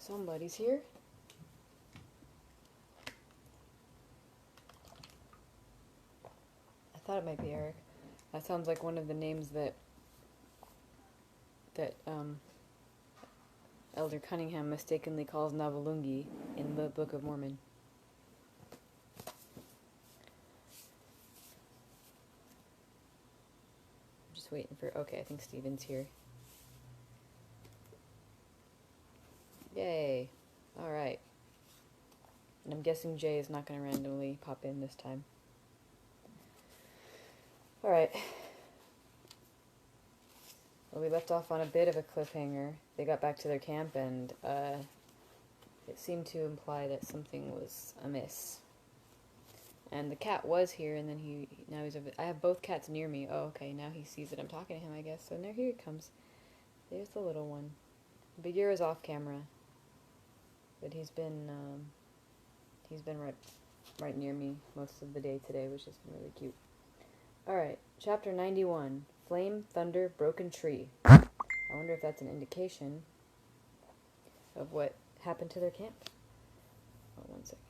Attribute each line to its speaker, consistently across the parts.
Speaker 1: Somebody's here. I thought it might be Eric. That sounds like one of the names that Elder Cunningham mistakenly calls Navalungi in the Book of Mormon. I'm just waiting for... Okay, I think Steven's here. Yay. Alright. And I'm guessing Jay is not going to randomly pop in this time. Alright. Well, we left off on a bit of a cliffhanger. They got back to their camp and it seemed to imply that something was amiss. And the cat was here, and then now he's over... I have both cats near me. Oh, okay, now he sees that I'm talking to him, I guess. So now here he comes. There's the little one. Bagheera's off camera. But he's been right near me most of the day today, which has been really cute. Alright, chapter 91. Flame, Thunder, Broken Tree. I wonder if that's an indication of what happened to their camp. Oh, 1 second.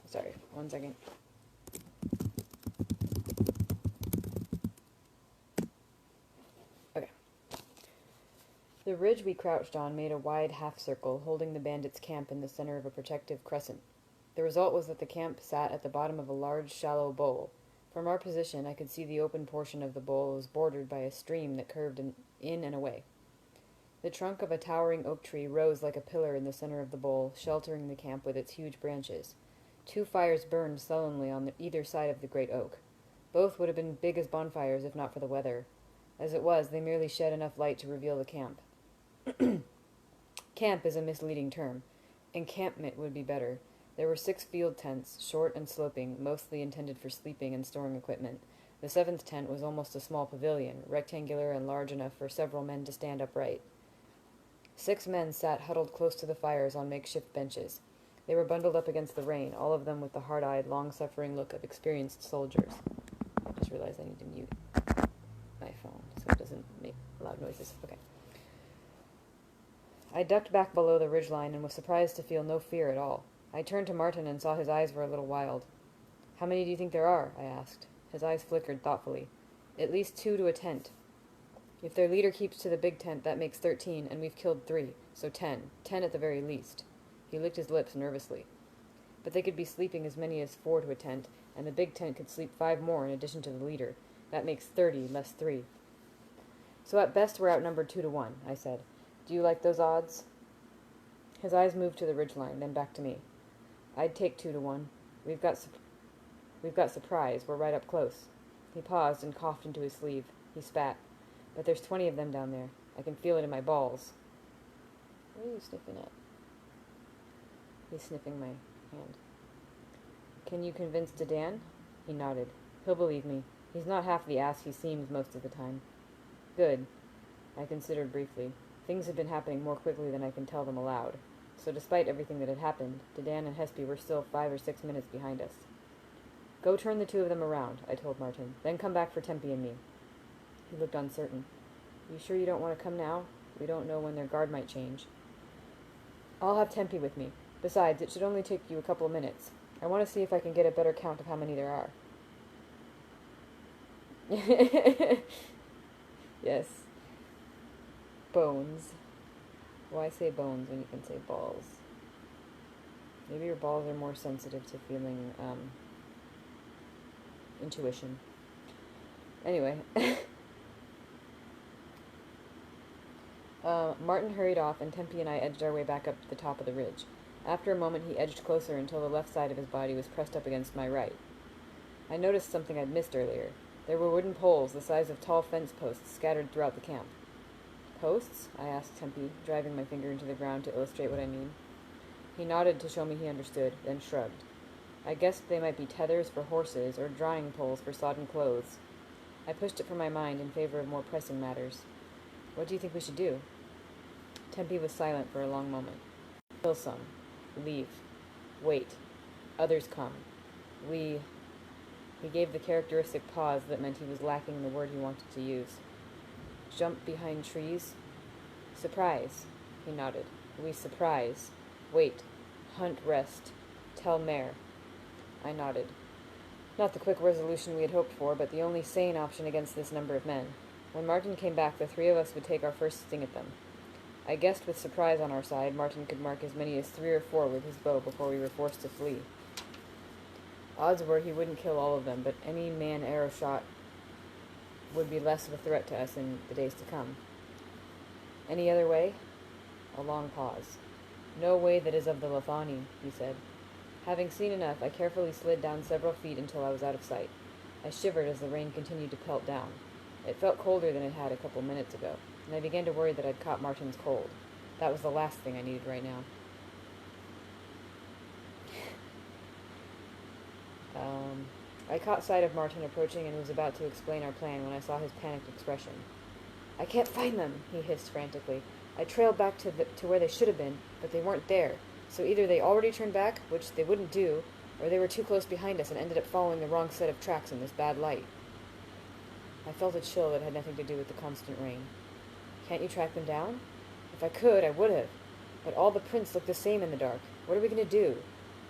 Speaker 1: Sorry, 1 second. Okay. The ridge we crouched on made a wide half-circle, holding the bandits' camp in the center of a protective crescent. The result was that the camp sat at the bottom of a large, shallow bowl. From our position, I could see the open portion of the bowl was bordered by a stream that curved in and away. The trunk of a towering oak tree rose like a pillar in the center of the bowl, sheltering the camp with its huge branches. 2 fires burned sullenly on either side of the great oak. Both would have been big as bonfires if not for the weather. As it was, they merely shed enough light to reveal the camp. Camp is a misleading term. Encampment would be better. There were 6 field tents, short and sloping, mostly intended for sleeping and storing equipment. The 7th tent was almost a small pavilion, rectangular and large enough for several men to stand upright. 6 men sat huddled close to the fires on makeshift benches. They were bundled up against the rain, all of them with the hard-eyed, long-suffering look of experienced soldiers. I just realized I need to mute my phone so it doesn't make loud noises. Okay. I ducked back below the ridgeline and was surprised to feel no fear at all. I turned to Martin and saw his eyes were a little wild. "How many do you think there are?" I asked. His eyes flickered thoughtfully. "At least 2 to a tent. If their leader keeps to the big tent, that makes 13, and we've killed 3, so 10. 10 at the very least." He licked his lips nervously. "But they could be sleeping as many as 4 to a tent, and the big tent could sleep 5 more in addition to the leader. That makes 30 less 3. "So at best we're outnumbered 2 to 1, I said. "Do you like those odds?" His eyes moved to the ridgeline, then back to me. "I'd take 2 to 1. We've got surprise. We're right up close." He paused and coughed into his sleeve. He spat. "But there's 20 of them down there. I can feel it in my balls." "What are you sniffing at?" He's sniffing my hand. "Can you convince Dedan?" He nodded. "He'll believe me. He's not half the ass he seems most of the time." "Good." I considered briefly. Things had been happening more quickly than I can tell them aloud. So despite everything that had happened, Dedan and Hespe were still 5 or 6 minutes behind us. "Go turn the 2 of them around," I told Martin. "Then come back for Tempe and me." He looked uncertain. "You sure you don't want to come now? We don't know when their guard might change." "I'll have Tempe with me. Besides, it should only take you a couple of minutes. I want to see if I can get a better count of how many there are." Yes. Bones. Why say bones when you can say balls? Maybe your balls are more sensitive to feeling, intuition. Anyway. Martin hurried off, and Tempe and I edged our way back up to the top of the ridge. After a moment, he edged closer until the left side of his body was pressed up against my right. I noticed something I'd missed earlier. There were wooden poles the size of tall fence posts scattered throughout the camp. "Posts?" I asked Tempe, driving my finger into the ground to illustrate what I mean. He nodded to show me he understood, then shrugged. I guessed they might be tethers for horses or drying poles for sodden clothes. I pushed it from my mind in favor of more pressing matters. "What do you think we should do?" Tempe was silent for a long moment. "Kill some. Leave. Wait. Others come. We..." He gave the characteristic pause that meant he was lacking the word he wanted to use. jump behind trees. Surprise, he nodded. We surprise. Wait. Hunt rest. Tell Mare. I nodded. Not the quick resolution we had hoped for, but the only sane option against this number of men. When Martin came back, the three of us would take our first sting at them. I guessed with surprise on our side, Martin could mark as many as 3 or 4 with his bow before we were forced to flee. Odds were he wouldn't kill all of them, but any man arrow shot would be less of a threat to us in the days to come. Any other way? A long pause. No way that is of the Lethani, he said. Having seen enough, I carefully slid down several feet until I was out of sight. I shivered as the rain continued to pelt down. It felt colder than it had a couple minutes ago, and I began to worry that I'd caught Martin's cold. That was the last thing I needed right now. I caught sight of Martin approaching and was about to explain our plan when I saw his panicked expression. I can't find them, he hissed frantically. I trailed back to where they should have been, but they weren't there. So either they already turned back, which they wouldn't do, or they were too close behind us and ended up following the wrong set of tracks in this bad light. I felt a chill that had nothing to do with the constant rain. Can't you track them down? If I could, I would have. But all the prints look the same in the dark. What are we going to do?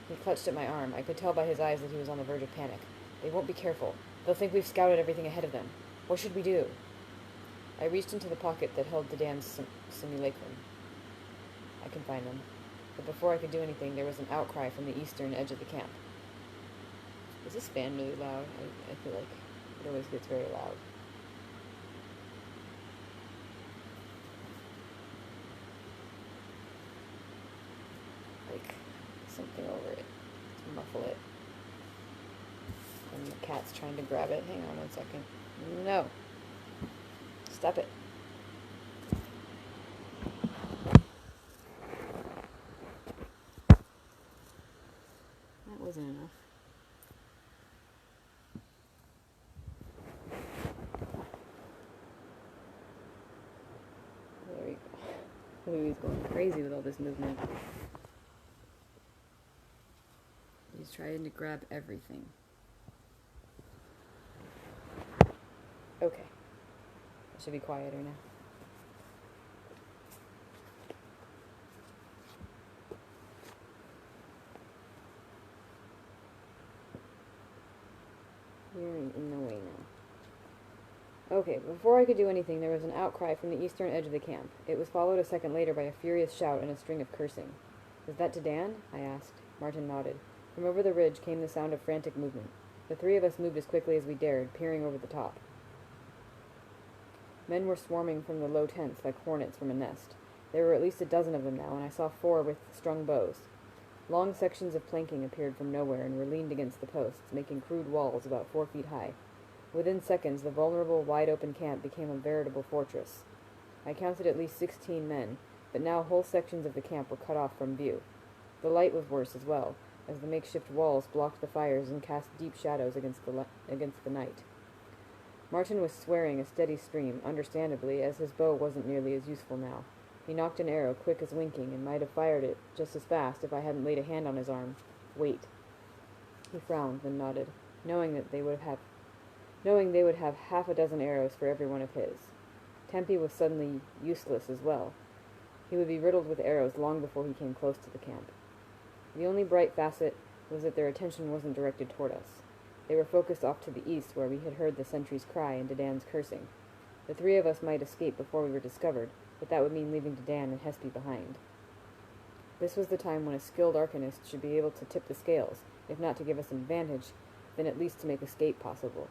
Speaker 1: He clutched at my arm. I could tell by his eyes that he was on the verge of panic. They won't be careful. They'll think we've scouted everything ahead of them. What should we do? I reached into the pocket that held Dadan's simulacrum. I can find them. But before I could do anything, there was an outcry from the eastern edge of the camp. Is this fan really loud? I feel like it always gets very loud. Like something over it to muffle it. And the cat's trying to grab it. Hang on one second. No. Stop it. That wasn't enough. There we go. Louis going crazy with all this movement. He's trying to grab everything. Okay. I should be quieter now. You're in the way now. Okay, before I could do anything, there was an outcry from the eastern edge of the camp. It was followed a second later by a furious shout and a string of cursing. Is that Dadan? I asked. Martin nodded. From over the ridge came the sound of frantic movement. The three of us moved as quickly as we dared, peering over the top. Men were swarming from the low tents like hornets from a nest. There were at least a dozen of them now, and I saw 4 with strung bows. Long sections of planking appeared from nowhere and were leaned against the posts, making crude walls about 4 feet high. Within seconds, the vulnerable, wide-open camp became a veritable fortress. I counted at least 16 men, but now whole sections of the camp were cut off from view. The light was worse as well, as the makeshift walls blocked the fires and cast deep shadows against the night. Martin was swearing a steady stream, understandably, as his bow wasn't nearly as useful now. He knocked an arrow quick as winking, and might have fired it just as fast if I hadn't laid a hand on his arm. Wait. He frowned, then nodded, knowing they would have half a dozen arrows for every one of his. Tempe was suddenly useless as well. He would be riddled with arrows long before he came close to the camp. The only bright facet was that their attention wasn't directed toward us. They were focused off to the east, where we had heard the sentries' cry and Dadan's cursing. The 3 of us might escape before we were discovered, but that would mean leaving Dadan and Hespe behind. This was the time when a skilled arcanist should be able to tip the scales, if not to give us an advantage, then at least to make escape possible.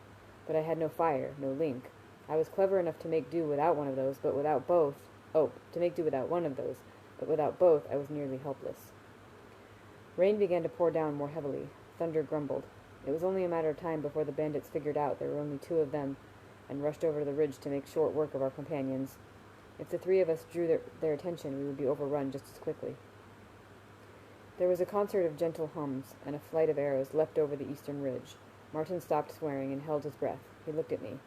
Speaker 1: But I had no fire, no link. I was clever enough to make do without one of those, but without both... to make do without one of those, but without both I was nearly helpless. Rain began to pour down more heavily. Thunder grumbled. It was only a matter of time before the bandits figured out there were only 2 of them and rushed over to the ridge to make short work of our companions. If the 3 of us drew their attention, we would be overrun just as quickly. There was a concert of gentle hums, and a flight of arrows leapt over the eastern ridge. Martin stopped swearing and held his breath. He looked at me.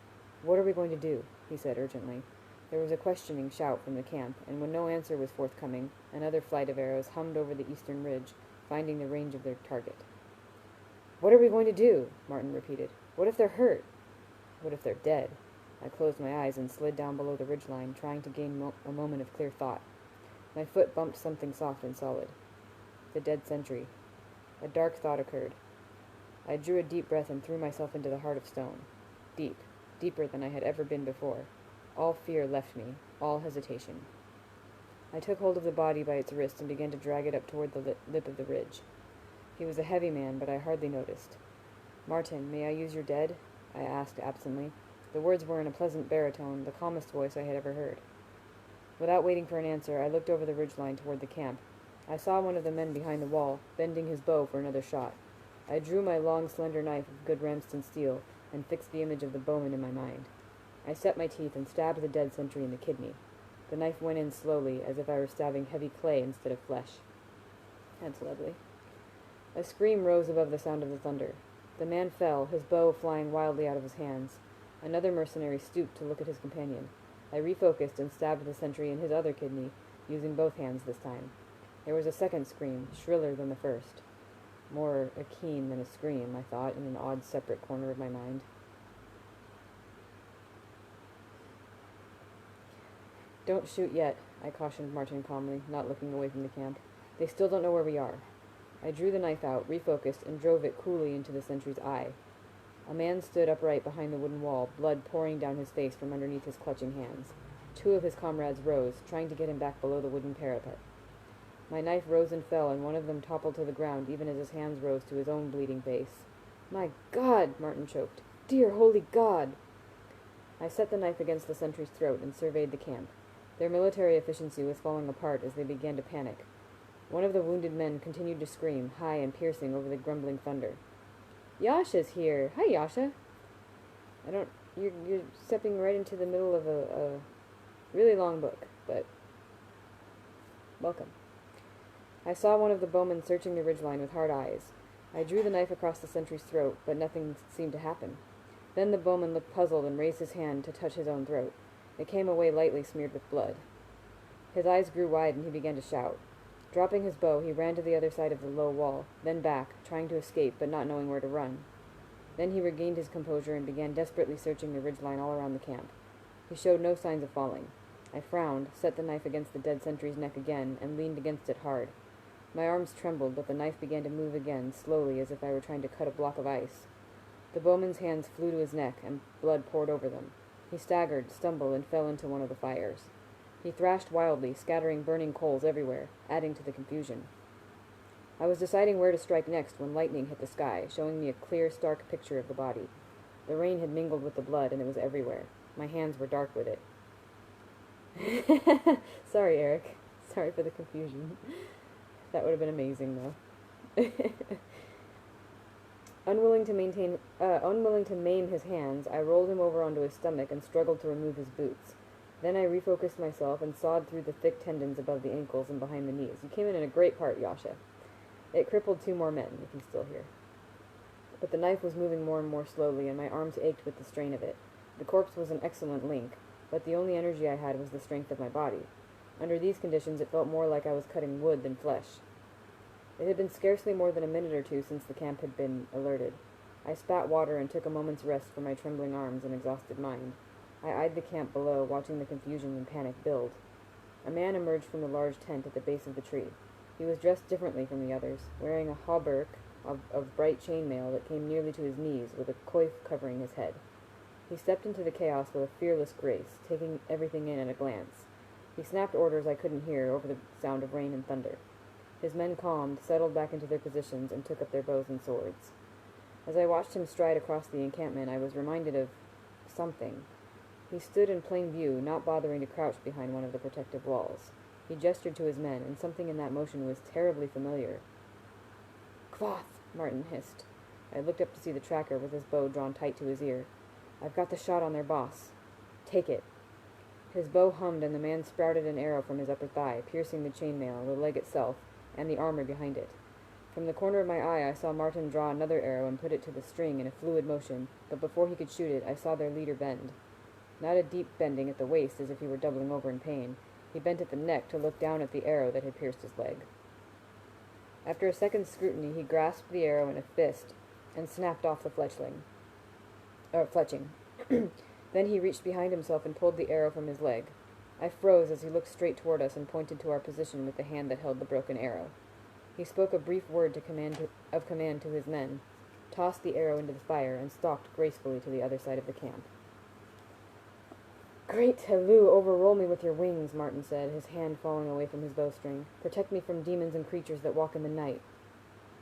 Speaker 1: "What are we going to do?" he said urgently. There was a questioning shout from the camp, and when no answer was forthcoming, another flight of arrows hummed over the eastern ridge, finding the range of their target. "What are we going to do?" Martin repeated. "What if they're hurt? What if they're dead?" I closed my eyes and slid down below the ridgeline, trying to gain a moment of clear thought. My foot bumped something soft and solid. The dead sentry. A dark thought occurred. I drew a deep breath and threw myself into the heart of stone. Deep, deeper than I had ever been before. All fear left me, all hesitation. I took hold of the body by its wrist and began to drag it up toward the lip of the ridge. He was a heavy man, but I hardly noticed. "Martin, may I use your dead?" I asked absently. The words were in a pleasant baritone, the calmest voice I had ever heard. Without waiting for an answer, I looked over the ridgeline toward the camp. I saw one of the men behind the wall, bending his bow for another shot. I drew my long, slender knife of good Ramston steel and fixed the image of the bowman in my mind. I set my teeth and stabbed the dead sentry in the kidney. The knife went in slowly, as if I were stabbing heavy clay instead of flesh. That's lovely. A scream rose above the sound of the thunder. The man fell, his bow flying wildly out of his hands. Another mercenary stooped to look at his companion. I refocused and stabbed the sentry in his other kidney, using both hands this time. There was a second scream, shriller than the first. More a keen than a scream, I thought, in an odd, separate corner of my mind. "Don't shoot yet," I cautioned Martin calmly, not looking away from the camp. "They still don't know where we are." I drew the knife out, refocused, and drove it coolly into the sentry's eye. A man stood upright behind the wooden wall, blood pouring down his face from underneath his clutching hands. Two of his comrades rose, trying to get him back below the wooden parapet. My knife rose and fell, and one of them toppled to the ground even as his hands rose to his own bleeding face. "My God!" Martin choked. "Dear holy God!" I set the knife against the sentry's throat and surveyed the camp. Their military efficiency was falling apart as they began to panic. One of the wounded men continued to scream, high and piercing over the grumbling thunder. "Yasha's here! Hi, Yasha!" You're stepping right into the middle of a really long book, but welcome. I saw one of the bowmen searching the ridgeline with hard eyes. I drew the knife across the sentry's throat, but nothing seemed to happen. Then the bowman looked puzzled and raised his hand to touch his own throat. It came away lightly smeared with blood. His eyes grew wide and he began to shout. Dropping his bow, he ran to the other side of the low wall, then back, trying to escape but not knowing where to run. Then he regained his composure and began desperately searching the ridgeline all around the camp. He showed no signs of falling. I frowned, set the knife against the dead sentry's neck again, and leaned against it hard. My arms trembled, but the knife began to move again, slowly, as if I were trying to cut a block of ice. The bowman's hands flew to his neck, and blood poured over them. He staggered, stumbled, and fell into one of the fires. He thrashed wildly, scattering burning coals everywhere, adding to the confusion. I was deciding where to strike next when lightning hit the sky, showing me a clear, stark picture of the body. The rain had mingled with the blood, and it was everywhere. My hands were dark with it. Sorry, Eric. Sorry for the confusion. That would have been amazing, though. Unwilling to maim his hands, I rolled him over onto his stomach and struggled to remove his boots. Then I refocused myself and sawed through the thick tendons above the ankles and behind the knees. You came in a great part, Yasha. It crippled 2 more men, if he's still here. But the knife was moving more and more slowly, and my arms ached with the strain of it. The corpse was an excellent link, but the only energy I had was the strength of my body. Under these conditions, it felt more like I was cutting wood than flesh. It had been scarcely more than a minute or two since the camp had been alerted. I spat water and took a moment's rest for my trembling arms and exhausted mind. I eyed the camp below, watching the confusion and panic build. A man emerged from the large tent at the base of the tree. He was dressed differently from the others, wearing a hauberk of bright chainmail that came nearly to his knees, with a coif covering his head. He stepped into the chaos with a fearless grace, taking everything in at a glance. He snapped orders I couldn't hear over the sound of rain and thunder. His men calmed, settled back into their positions, and took up their bows and swords. As I watched him stride across the encampment, I was reminded of something. He stood in plain view, not bothering to crouch behind one of the protective walls. He gestured to his men, and something in that motion was terribly familiar. "Kvothe!" Martin hissed. I looked up to see the tracker with his bow drawn tight to his ear. "I've got the shot on their boss. Take it." His bow hummed, and the man sprouted an arrow from his upper thigh, piercing the chainmail, the leg itself, and the armor behind it. From the corner of my eye, I saw Martin draw another arrow and put it to the string in a fluid motion, but before he could shoot it, I saw their leader bend. Not a deep bending at the waist as if he were doubling over in pain. He bent at the neck to look down at the arrow that had pierced his leg. After a second's scrutiny, he grasped the arrow in a fist and snapped off the fletching. Then he reached behind himself and pulled the arrow from his leg. I froze as he looked straight toward us and pointed to our position with the hand that held the broken arrow. He spoke a brief word of command to his men, tossed the arrow into the fire, and stalked gracefully to the other side of the camp. "Great Hellu, overroll me with your wings," Martin said, his hand falling away from his bowstring. "Protect me from demons and creatures that walk in the night."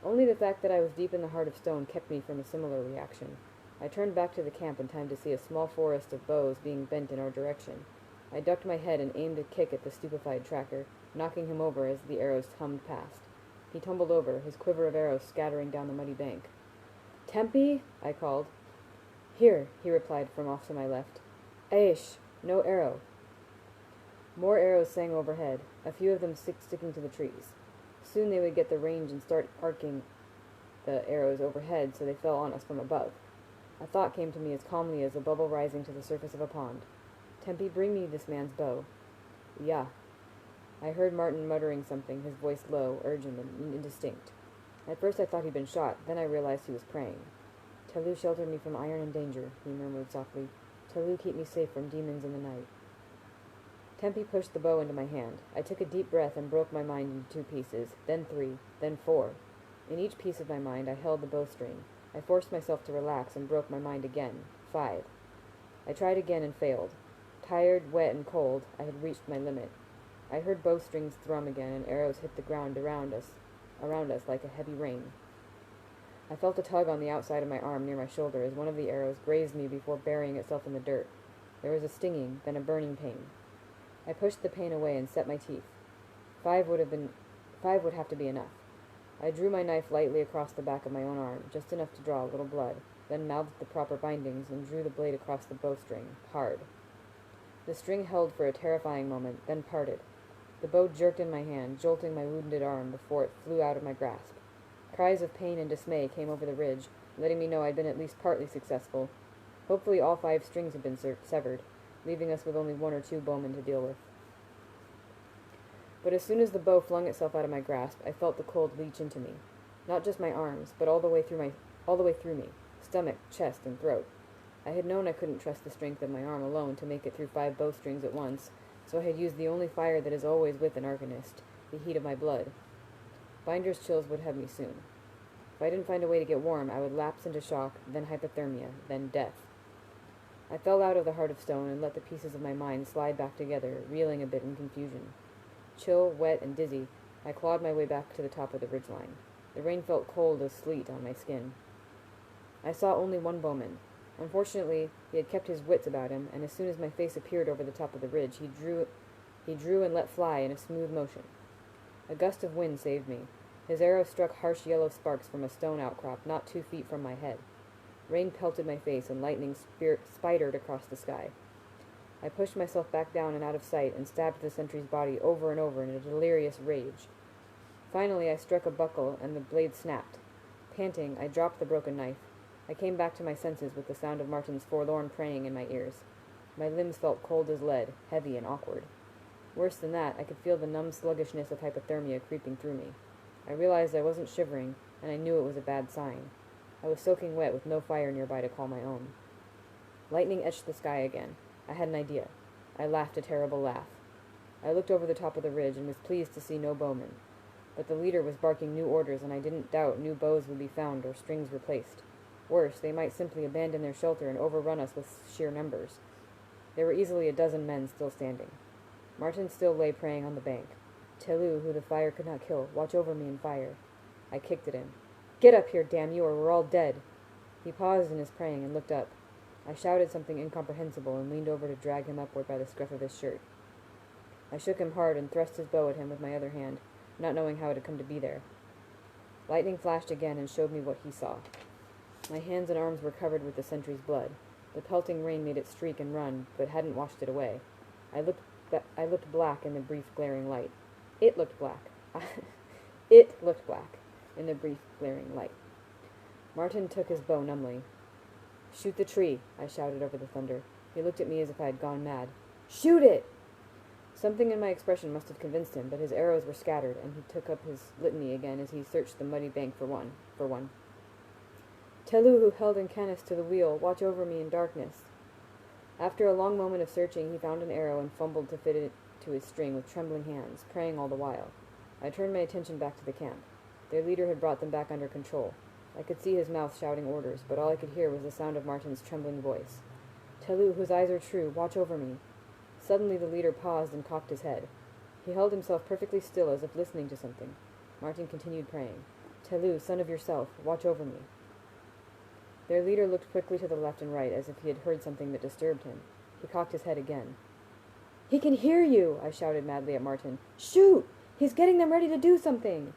Speaker 1: Only the fact that I was deep in the heart of stone kept me from a similar reaction. I turned back to the camp in time to see a small forest of bows being bent in our direction. I ducked my head and aimed a kick at the stupefied tracker, knocking him over as the arrows hummed past. He tumbled over, his quiver of arrows scattering down the muddy bank. "Tempi?" I called. "Here," he replied from off to my left. "Aish, no arrow." More arrows sang overhead, a few of them sticking to the trees. Soon they would get the range and start arcing the arrows overhead so they fell on us from above. A thought came to me as calmly as a bubble rising to the surface of a pond. "Tempi, bring me this man's bow." "Yeah." I heard Martin muttering something, his voice low, urgent, and indistinct. At first I thought he'd been shot, then I realized he was praying. "Tellu, shelter me from iron and danger," he murmured softly. "Tellu, keep me safe from demons in the night." Tempi pushed the bow into my hand. I took a deep breath and broke my mind into 2 pieces, then 3, then 4. In each piece of my mind I held the bowstring. I forced myself to relax and broke my mind again. 5. I tried again and failed. Tired, wet, and cold, I had reached my limit. I heard bowstrings thrum again and arrows hit the ground around us like a heavy rain. I felt a tug on the outside of my arm near my shoulder as one of the arrows grazed me before burying itself in the dirt. There was a stinging, then a burning pain. I pushed the pain away and set my teeth. 5 would have to be enough. I drew my knife lightly across the back of my own arm, just enough to draw a little blood, then mouthed the proper bindings and drew the blade across the bowstring, hard. The string held for a terrifying moment, then parted. The bow jerked in my hand, jolting my wounded arm before it flew out of my grasp. Cries of pain and dismay came over the ridge, letting me know I'd been at least partly successful. Hopefully all 5 strings had been severed, leaving us with only 1 or 2 bowmen to deal with. But as soon as the bow flung itself out of my grasp, I felt the cold leach into me. Not just my arms, but all the way through me, stomach, chest, and throat. I had known I couldn't trust the strength of my arm alone to make it through 5 bowstrings at once, so I had used the only fire that is always with an arcanist, the heat of my blood. Binder's chills would have me soon. If I didn't find a way to get warm, I would lapse into shock, then hypothermia, then death. I fell out of the heart of stone and let the pieces of my mind slide back together, reeling a bit in confusion. Chill, wet, and dizzy, I clawed my way back to the top of the ridgeline. The rain felt cold as sleet on my skin. I saw only 1 bowman. Unfortunately, he had kept his wits about him, and as soon as my face appeared over the top of the ridge, he drew and let fly in a smooth motion. A gust of wind saved me. His arrow struck harsh yellow sparks from a stone outcrop not 2 feet from my head. Rain pelted my face, and lightning spidered across the sky. I pushed myself back down and out of sight and stabbed the sentry's body over and over in a delirious rage. Finally, I struck a buckle, and the blade snapped. Panting, I dropped the broken knife. I came back to my senses with the sound of Martin's forlorn praying in my ears. My limbs felt cold as lead, heavy and awkward. Worse than that, I could feel the numb sluggishness of hypothermia creeping through me. I realized I wasn't shivering, and I knew it was a bad sign. I was soaking wet with no fire nearby to call my own. Lightning etched the sky again. I had an idea. I laughed a terrible laugh. I looked over the top of the ridge and was pleased to see no bowmen. But the leader was barking new orders, and I didn't doubt new bows would be found or strings replaced. Worse, they might simply abandon their shelter and overrun us with sheer numbers. There were easily a dozen men still standing. Martin still lay praying on the bank. "Tellu, who the fire could not kill, watch over me and fire." I kicked at him. "Get up here, damn you, or we're all dead." He paused in his praying and looked up. I shouted something incomprehensible and leaned over to drag him upward by the scruff of his shirt. I shook him hard and thrust his bow at him with my other hand, not knowing how it had come to be there. Lightning flashed again and showed me what he saw. My hands and arms were covered with the sentry's blood. The pelting rain made it streak and run, but hadn't washed it away. I looked black in the brief glaring light. It looked black. It looked black in the brief glaring light. Martin took his bow numbly. "Shoot the tree," I shouted over the thunder. He looked at me as if I had gone mad. "Shoot it!" Something in my expression must have convinced him, but his arrows were scattered, and he took up his litany again as he searched the muddy bank for one. "Tellu, who held Incanus to the wheel, watch over me in darkness." After a long moment of searching, he found an arrow and fumbled to fit it to his string with trembling hands, praying all the while. I turned my attention back to the camp. Their leader had brought them back under control. I could see his mouth shouting orders, but all I could hear was the sound of Martin's trembling voice. "Telu, whose eyes are true, watch over me." Suddenly the leader paused and cocked his head. He held himself perfectly still as if listening to something. Martin continued praying. "Telu, son of yourself, watch over me." Their leader looked quickly to the left and right as if he had heard something that disturbed him. He cocked his head again. "He can hear you!" I shouted madly at Martin. "Shoot! He's getting them ready to do something!"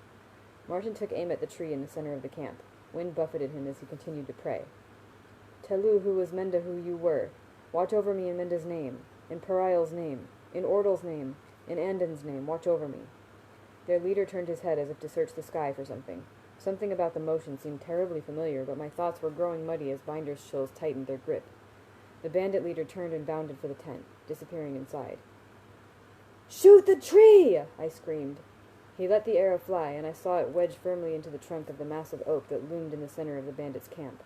Speaker 1: Martin took aim at the tree in the center of the camp. Wind buffeted him as he continued to pray. "Telu, who was Menda who you were, watch over me in Menda's name, in Parial's name, in Ordal's name, in Andon's name, watch over me." Their leader turned his head as if to search the sky for something. Something about the motion seemed terribly familiar, but my thoughts were growing muddy as binder's chills tightened their grip. The bandit leader turned and bounded for the tent, disappearing inside. "Shoot the tree!" I screamed. He let the arrow fly, and I saw it wedge firmly into the trunk of the massive oak that loomed in the center of the bandits' camp.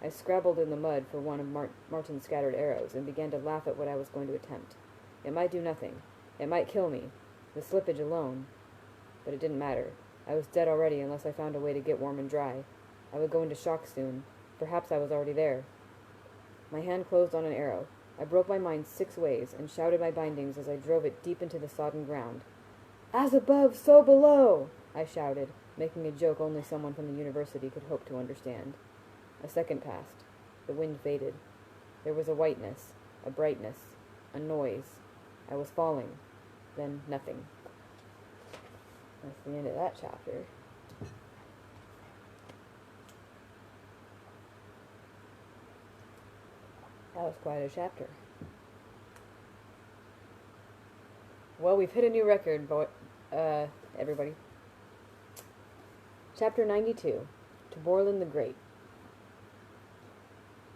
Speaker 1: I scrabbled in the mud for one of Martin's scattered arrows, and began to laugh at what I was going to attempt. It might do nothing. It might kill me. The slippage alone. But it didn't matter. I was dead already unless I found a way to get warm and dry. I would go into shock soon. Perhaps I was already there. My hand closed on an arrow. I broke my mind 6 ways and shouted my bindings as I drove it deep into the sodden ground. "As above, so below!" I shouted, making a joke only someone from the university could hope to understand. A second passed. The wind faded. There was a whiteness, a brightness, a noise. I was falling. Then nothing. That's the end of that chapter. That was quite a chapter. Well, we've hit a new record, everybody. Chapter 92, To Borlin the Great.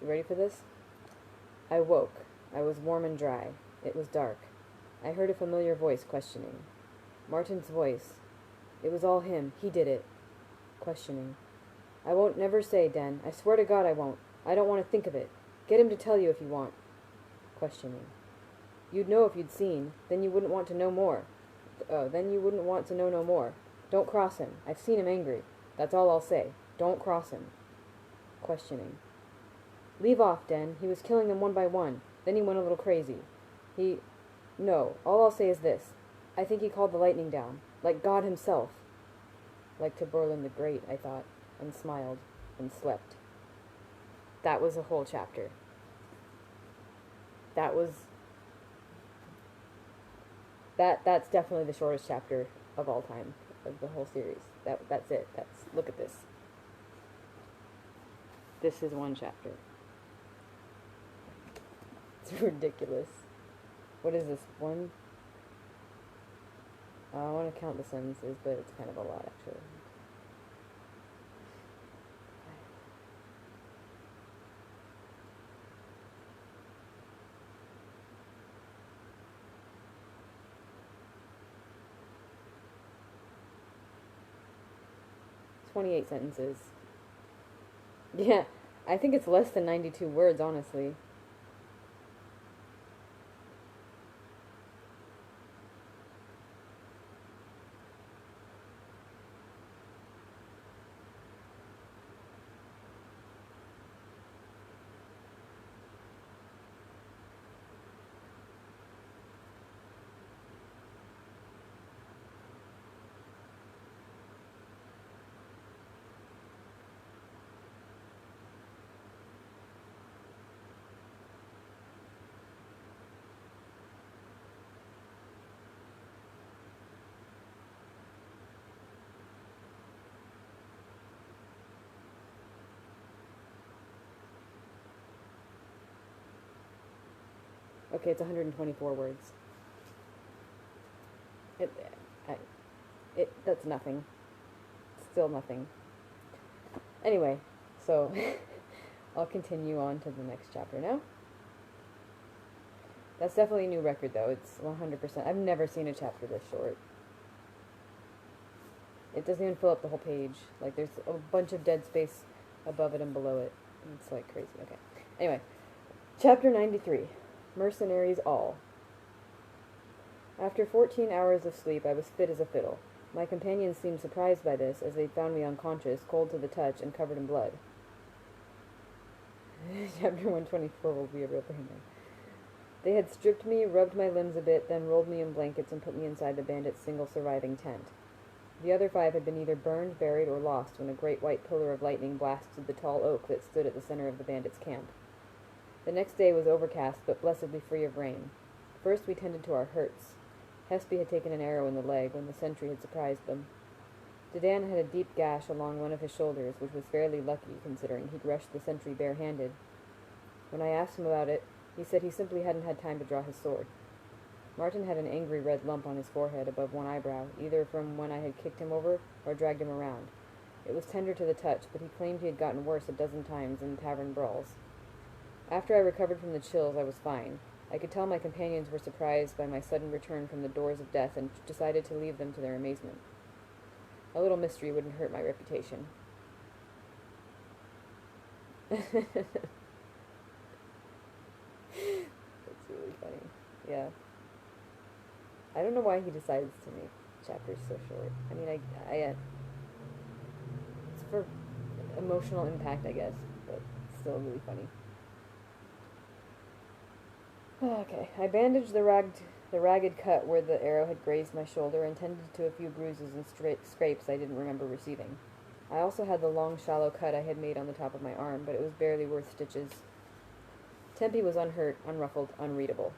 Speaker 1: You ready for this? I woke. I was warm and dry. It was dark. I heard a familiar voice questioning. Martin's voice. It was all him. He did it. Questioning. "I won't never say, Den. I swear to God I won't. I don't want to think of it. Get him to tell you if you want." Questioning. "You'd know if you'd seen. Then you wouldn't want to know more. Then you wouldn't want to know no more. Don't cross him. I've seen him angry. That's all I'll say. Don't cross him." Questioning. "Leave off, Den. He was killing them one by one. Then he went a little crazy. No, all I'll say is this. I think he called the lightning down. Like God himself." Like to Borlin the Great, I thought, and smiled, and slept. That was a whole chapter. That's definitely the shortest chapter of all time, of the whole series. That's it. Look at this. This is one chapter. It's ridiculous. What is this? One? I want to count the sentences, but it's kind of a lot, actually. It's 28 sentences. Yeah, I think it's less than 92 words, honestly. Okay, it's 124 words. That's nothing. Still nothing. Anyway, so I'll continue on to the next chapter now. That's definitely a new record, though. It's 100%. I've never seen a chapter this short. It doesn't even fill up the whole page. Like, there's a bunch of dead space above it and below it. It's, like, crazy. Okay. Anyway, chapter 93. Mercenaries all. After 14 hours of sleep, I was fit as a fiddle. My companions seemed surprised by this, as they found me unconscious, cold to the touch, and covered in blood. Chapter 124 will be a real pain. They had stripped me, rubbed my limbs a bit, then rolled me in blankets and put me inside the bandits' single surviving tent. The other 5 had been either burned, buried, or lost when a great white pillar of lightning blasted the tall oak that stood at the center of the bandits' camp. The next day was overcast, but blessedly free of rain. First we tended to our hurts. Hespe had taken an arrow in the leg when the sentry had surprised them. Dedan had a deep gash along one of his shoulders, which was fairly lucky, considering he'd rushed the sentry barehanded. When I asked him about it, he said he simply hadn't had time to draw his sword. Martin had an angry red lump on his forehead above one eyebrow, either from when I had kicked him over or dragged him around. It was tender to the touch, but he claimed he had gotten worse a dozen times in tavern brawls. After I recovered from the chills, I was fine. I could tell my companions were surprised by my sudden return from the doors of death and decided to leave them to their amazement. A little mystery wouldn't hurt my reputation. That's really funny. Yeah. I don't know why he decides to make chapters so short. I mean, it's for emotional impact, I guess, but it's still really funny. Okay, I bandaged the ragged cut where the arrow had grazed my shoulder and tended to a few bruises and scrapes I didn't remember receiving. I also had the long, shallow cut I had made on the top of my arm, but it was barely worth stitches. Tempe was unhurt, unruffled, unreadable.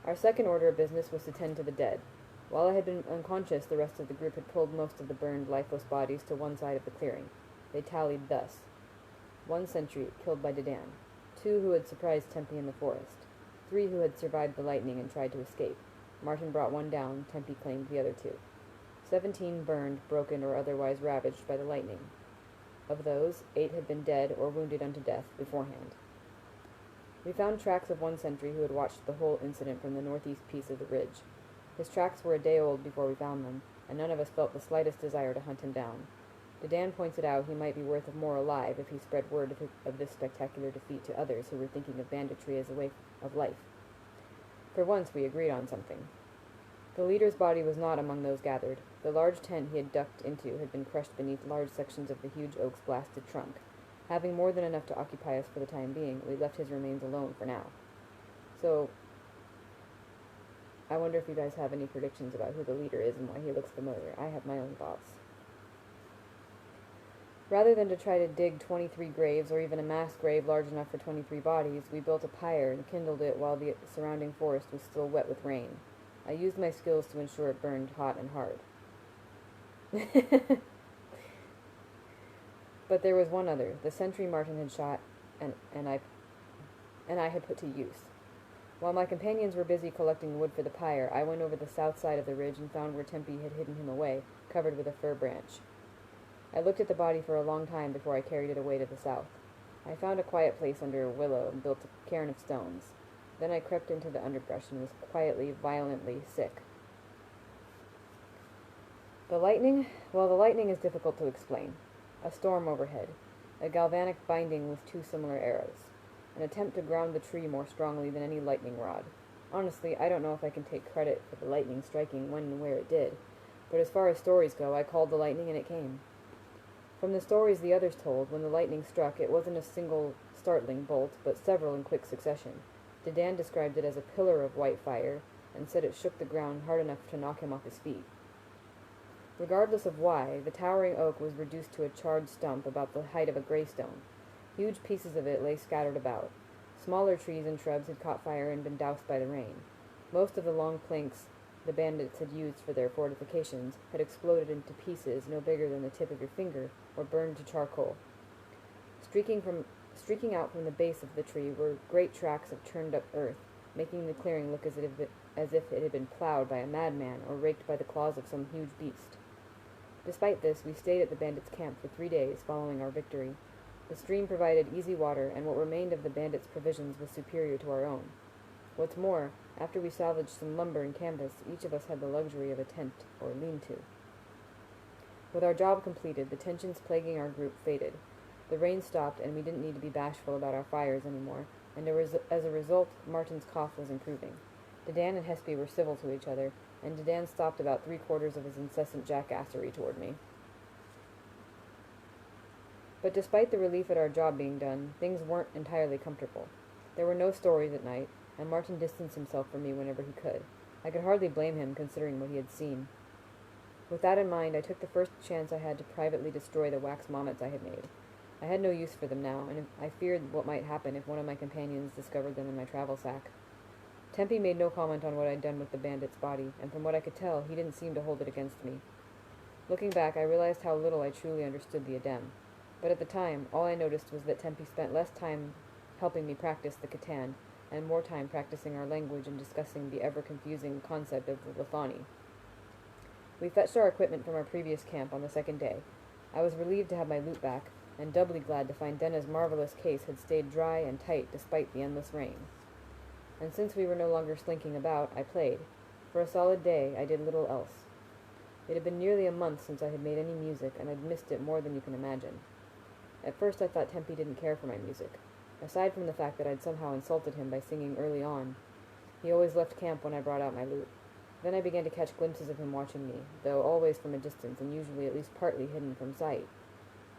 Speaker 1: Our second order of business was to tend to the dead. While I had been unconscious, the rest of the group had pulled most of the burned, lifeless bodies to one side of the clearing. They tallied thus: 1 sentry, killed by Dedan; 2 who had surprised Tempe in the forest; 3 who had survived the lightning and tried to escape. Martin brought 1 down, Tempe claimed the other 2. 17 burned, broken, or otherwise ravaged by the lightning. Of those, 8 had been dead or wounded unto death beforehand. We found tracks of 1 sentry who had watched the whole incident from the northeast piece of the ridge. His tracks were a day old before we found them, and none of us felt the slightest desire to hunt him down. Dedan pointed out he might be worth more alive if he spread word of this spectacular defeat to others who were thinking of banditry as a way of life. For once we agreed on something. The leader's body was not among those gathered. The large tent he had ducked into had been crushed beneath large sections of the huge oak's blasted trunk. Having more than enough to occupy us for the time being, we left his remains alone for now. So, I wonder if you guys have any predictions about who the leader is and why he looks familiar. I have my own thoughts. Rather than to try to dig 23 graves, or even a mass grave large enough for 23 bodies, we built a pyre and kindled it while the surrounding forest was still wet with rain. I used my skills to ensure it burned hot and hard. But there was one other, the sentry Martin had shot, and I had put to use. While my companions were busy collecting wood for the pyre, I went over the south side of the ridge and found where Tempe had hidden him away, covered with a fir branch. I looked at the body for a long time before I carried it away to the south. I found a quiet place under a willow and built a cairn of stones. Then I crept into the underbrush and was quietly, violently sick. The lightning? Well, the lightning is difficult to explain. A storm overhead. A galvanic binding with 2 similar arrows. An attempt to ground the tree more strongly than any lightning rod. Honestly, I don't know if I can take credit for the lightning striking when and where it did, but as far as stories go, I called the lightning and it came. From the stories the others told, when the lightning struck, it wasn't a single startling bolt, but several in quick succession. Dedan described it as a pillar of white fire, and said it shook the ground hard enough to knock him off his feet. Regardless of why, the towering oak was reduced to a charred stump about the height of a greystone. Huge pieces of it lay scattered about. Smaller trees and shrubs had caught fire and been doused by the rain. Most of the long planks the bandits had used for their fortifications had exploded into pieces no bigger than the tip of your finger, or burned to charcoal. Streaking out from the base of the tree were great tracts of turned-up earth, making the clearing look as if it had been plowed by a madman or raked by the claws of some huge beast. Despite this, we stayed at the bandits' camp for 3 days following our victory. The stream provided easy water, and what remained of the bandits' provisions was superior to our own. What's more, after we salvaged some lumber and canvas, each of us had the luxury of a tent, or lean-to. With our job completed, the tensions plaguing our group faded. The rain stopped, and we didn't need to be bashful about our fires anymore, and as a result, Martin's cough was improving. Dedan and Hespe were civil to each other, and Dedan stopped about 3/4 of his incessant jackassery toward me. But despite the relief at our job being done, things weren't entirely comfortable. There were no stories at night, and Martin distanced himself from me whenever he could. I could hardly blame him, considering what he had seen. With that in mind, I took the first chance I had to privately destroy the wax momets I had made. I had no use for them now, and I feared what might happen if one of my companions discovered them in my travel sack. Tempe made no comment on what I'd done with the bandit's body, and from what I could tell, he didn't seem to hold it against me. Looking back, I realized how little I truly understood the Adem. But at the time, all I noticed was that Tempe spent less time helping me practice the Catan, and more time practicing our language and discussing the ever-confusing concept of the Lithani. We fetched our equipment from our previous camp on the second day. I was relieved to have my loot back, and doubly glad to find Denna's marvelous case had stayed dry and tight despite the endless rain. And since we were no longer slinking about, I played. For a solid day, I did little else. It had been nearly a month since I had made any music, and I'd missed it more than you can imagine. At first I thought Tempe didn't care for my music. Aside from the fact that I'd somehow insulted him by singing early on, he always left camp when I brought out my lute. Then I began to catch glimpses of him watching me, though always from a distance and usually at least partly hidden from sight.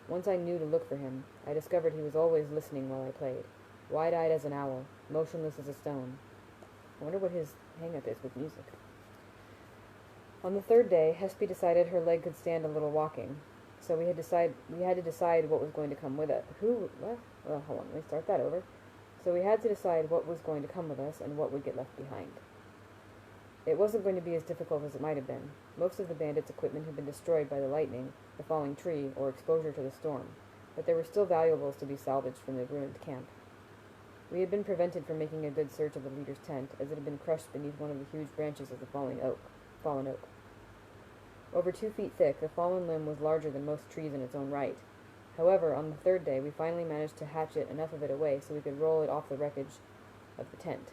Speaker 1: Once I knew to look for him, I discovered he was always listening while I played, wide-eyed as an owl, motionless as a stone. I wonder what his hang-up is with music. On the third day, Hespe decided her leg could stand a little walking, so we had to decide what was going to come with it. Hold on, let me start that over. So we had to decide what was going to come with us and what would get left behind. It wasn't going to be as difficult as it might have been. Most of the bandits' equipment had been destroyed by the lightning, the falling tree, or exposure to the storm, but there were still valuables to be salvaged from the ruined camp. We had been prevented from making a good search of the leader's tent, as it had been crushed beneath one of the huge branches of the fallen oak. Over 2 feet thick, the fallen limb was larger than most trees in its own right. However, on the third day, we finally managed to hatchet enough of it away so we could roll it off the wreckage of the tent.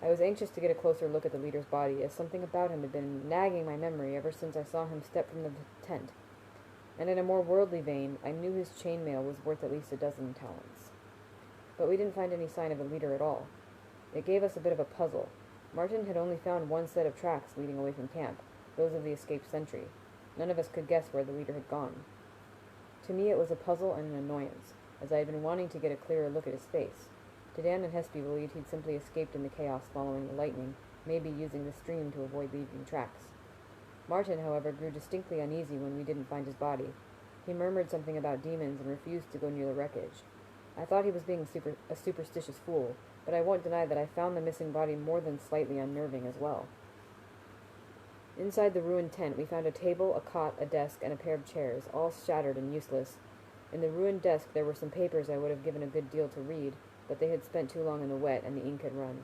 Speaker 1: I was anxious to get a closer look at the leader's body, as something about him had been nagging my memory ever since I saw him step from the tent. And in a more worldly vein, I knew his chainmail was worth at least 12 talents. But we didn't find any sign of the leader at all. It gave us a bit of a puzzle. Martin had only found one set of tracks leading away from camp, those of the escaped sentry. None of us could guess where the leader had gone. To me it was a puzzle and an annoyance, as I had been wanting to get a clearer look at his face. Dedan and Hespe believed he'd simply escaped in the chaos following the lightning, maybe using the stream to avoid leaving tracks. Martin, however, grew distinctly uneasy when we didn't find his body. He murmured something about demons and refused to go near the wreckage. I thought he was being a superstitious fool, but I won't deny that I found the missing body more than slightly unnerving as well. Inside the ruined tent, we found a table, a cot, a desk, and a pair of chairs, all shattered and useless. In the ruined desk there were some papers I would have given a good deal to read, but they had spent too long in the wet, and the ink had run.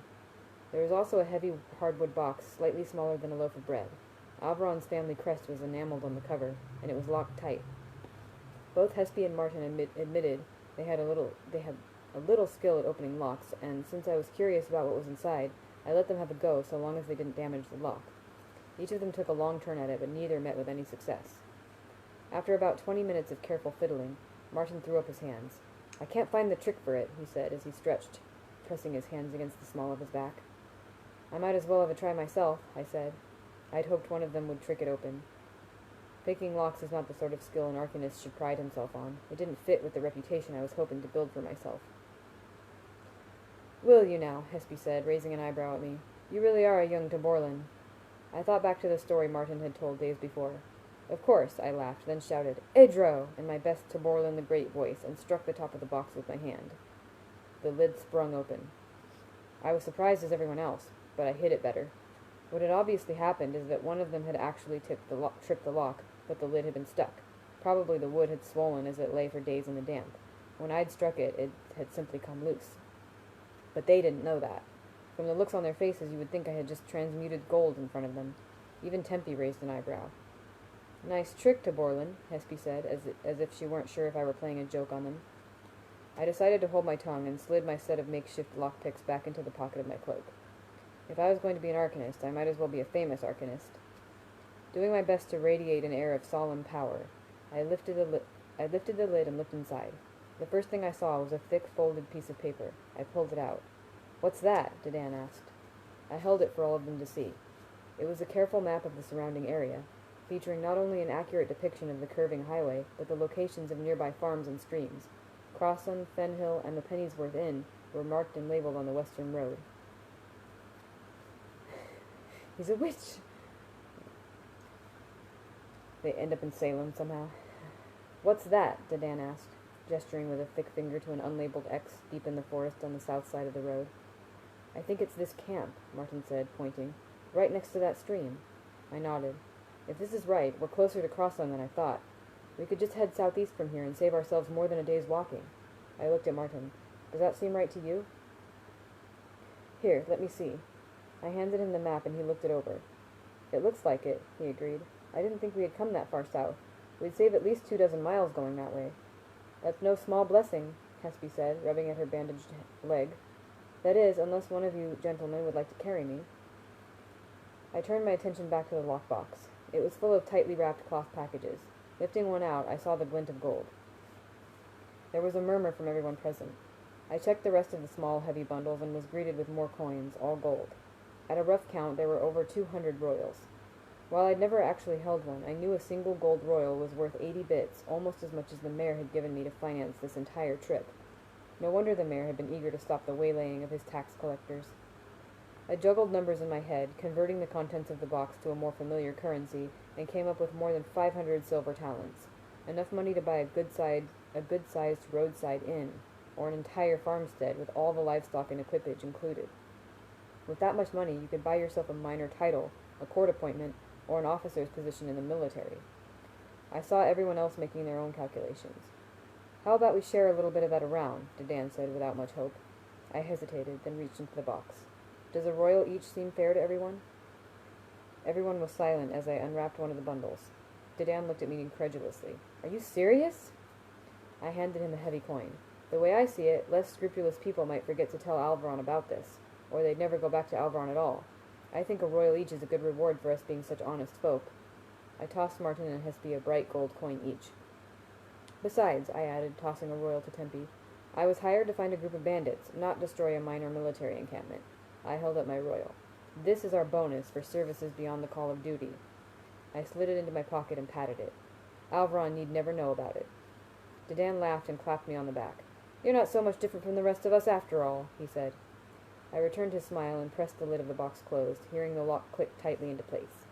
Speaker 1: There was also a heavy hardwood box, slightly smaller than a loaf of bread. Alvaron's family crest was enameled on the cover, and it was locked tight. Both Hespe and Martin admitted they had a little skill at opening locks, and since I was curious about what was inside, I let them have a go so long as they didn't damage the lock. Each of them took a long turn at it, but neither met with any success. After about 20 minutes of careful fiddling, Martin threw up his hands. "I can't find the trick for it," he said as he stretched, pressing his hands against the small of his back. "I might as well have a try myself," I said. I'd hoped one of them would trick it open. Picking locks is not the sort of skill an arcanist should pride himself on. It didn't fit with the reputation I was hoping to build for myself. "Will you now?" Hespe said, raising an eyebrow at me. "You really are a young Taborlin." I thought back to the story Martin had told days before. "Of course," I laughed, then shouted, "Edro!" in my best Taborlin the Great voice, and struck the top of the box with my hand. The lid sprung open. I was surprised as everyone else, but I hid it better. What had obviously happened is that one of them had actually tripped the lock, but the lid had been stuck. Probably the wood had swollen as it lay for days in the damp. When I'd struck it, it had simply come loose. But they didn't know that. From the looks on their faces, you would think I had just transmuted gold in front of them. Even Tempe raised an eyebrow. "Nice trick, Taborlin," Hespe said, as if she weren't sure if I were playing a joke on them. I decided to hold my tongue and slid my set of makeshift lockpicks back into the pocket of my cloak. If I was going to be an arcanist, I might as well be a famous arcanist. Doing my best to radiate an air of solemn power, I lifted the lid and looked inside. The first thing I saw was a thick, folded piece of paper. I pulled it out. "What's that?" Dedan asked. I held it for all of them to see. It was a careful map of the surrounding area, featuring not only an accurate depiction of the curving highway, but the locations of nearby farms and streams. Crosson, Fenhill, and the Pennyworth Inn were marked and labeled on the western road. He's a witch! They end up in Salem somehow. "What's that?" Dedan asked, gesturing with a thick finger to an unlabeled X deep in the forest on the south side of the road. "I think it's this camp," Martin said, pointing. "Right next to that stream." I nodded. "If this is right, we're closer to Crosson than I thought. We could just head southeast from here and save ourselves more than a day's walking." I looked at Martin. "Does that seem right to you?" "Here, let me see." I handed him the map and he looked it over. "It looks like it," he agreed. "I didn't think we had come that far south. We'd save at least 24 miles going that way." "That's no small blessing," Hespe said, rubbing at her bandaged leg. "That is, unless one of you gentlemen would like to carry me." I turned my attention back to the lockbox. It was full of tightly wrapped cloth packages. Lifting one out, I saw the glint of gold. There was a murmur from everyone present. I checked the rest of the small, heavy bundles and was greeted with more coins, all gold. At a rough count, there were over 200 royals. While I'd never actually held one, I knew a single gold royal was worth 80 bits, almost as much as the mayor had given me to finance this entire trip. No wonder the mayor had been eager to stop the waylaying of his tax collectors. I juggled numbers in my head, converting the contents of the box to a more familiar currency, and came up with more than 500 silver talents, enough money to buy a good-sized roadside inn, or an entire farmstead with all the livestock and equipage included. With that much money, you could buy yourself a minor title, a court appointment, or an officer's position in the military. I saw everyone else making their own calculations. "How about we share a little bit of that around?" Dedan said without much hope. I hesitated, then reached into the box. "Does a royal each seem fair to everyone?" Everyone was silent as I unwrapped one of the bundles. Dedan looked at me incredulously. "Are you serious?" I handed him a heavy coin. "The way I see it, less scrupulous people might forget to tell Alvaron about this, or they'd never go back to Alvaron at all. I think a royal each is a good reward for us being such honest folk." I tossed Martin and Hespe a bright gold coin each. "Besides," I added, tossing a royal to Tempe, "I was hired to find a group of bandits, not destroy a minor military encampment." I held up my royal. "This is our bonus for services beyond the call of duty." I slid it into my pocket and patted it. "Alvaron need never know about it." Dedan laughed and clapped me on the back. "You're not so much different from the rest of us after all," he said. I returned his smile and pressed the lid of the box closed, hearing the lock click tightly into place.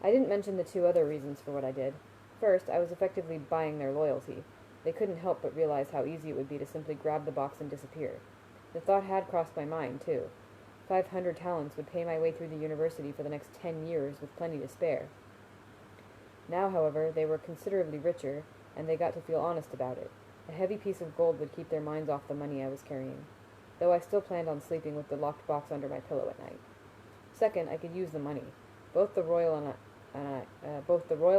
Speaker 1: I didn't mention the 2 other reasons for what I did. First, I was effectively buying their loyalty. They couldn't help but realize how easy it would be to simply grab the box and disappear. The thought had crossed my mind, too. 500 talents would pay my way through the university for the next 10 years with plenty to spare. Now, however, they were considerably richer, and they got to feel honest about it. A heavy piece of gold would keep their minds off the money I was carrying, though I still planned on sleeping with the locked box under my pillow at night. Second, I could use the money. Both the royal